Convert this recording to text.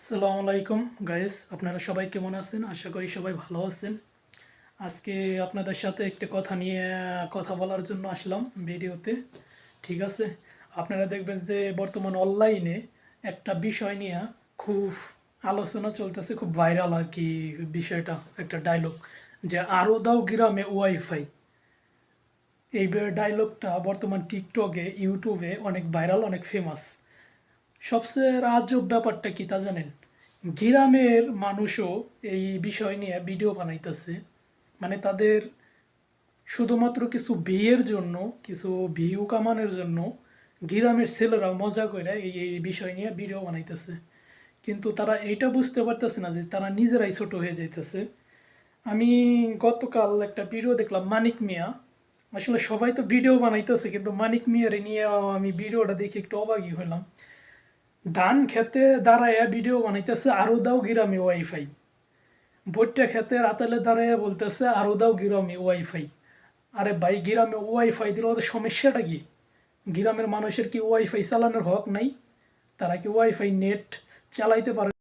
আসসালামু আলাইকুম গাইস, আপনারা সবাই কেমন আছেন? আশা করি সবাই ভালো আছেন। আজকে আপনাদের সাথে একটা কথা নিয়ে কথা বলার জন্য আসলাম ভিডিওতে। ঠিক আছে, আপনারা দেখবেন যে বর্তমান অনলাইনে একটা বিষয় নিয়ে খুব আলোচনা চলতেছে, খুব ভাইরাল আর কি। বিষয়টা একটা ডায়লগ, যে আরও দাও গ্রামে ওয়াইফাই। এই ডায়লগটা বর্তমান টিকটকে, ইউটিউবে অনেক ভাইরাল, অনেক ফেমাস। সবচেয়ে আজব ব্যাপারটা কি তা জানেন? গ্রামের মানুষও এই বিষয় নিয়ে ভিডিও বানাইতেছে। মানে তাদের শুধুমাত্র কিছু বিয়ের জন্য, কিছু ভিউ কামানোর জন্য গ্রামের ছেলেরা মজা করে এই বিষয় নিয়ে ভিডিও বানাইতেছে। কিন্তু তারা এইটা বুঝতে পারতেছে না যে তারা নিজেরাই ছোট হয়ে যাইতেছে। আমি গতকাল একটা ভিডিও দেখলাম, মানিক মিয়া। আসলে সবাই তো ভিডিও বানাইতেছে, কিন্তু মানিক মিয়ারে নিয়ে আমি ভিডিওটা দেখে একটু অবাকই হলাম। ধান খেতে দাঁড়ায় ভিডিও বানাইতেছে আরো দাও গ্রামে ওয়াইফাই। ভুট্টা খেতে রাতালে দাঁড়ায় বলতেছে আরো দাও গ্রামে ওয়াইফাই। আরে ভাই, গ্রামে ওয়াইফাই দিলে ওদের সমস্যাটা কি? গ্রামের মানুষের কি ওয়াইফাই চালানোর হক নাই? তারা কি ওয়াইফাই নেট চালাইতে পারে?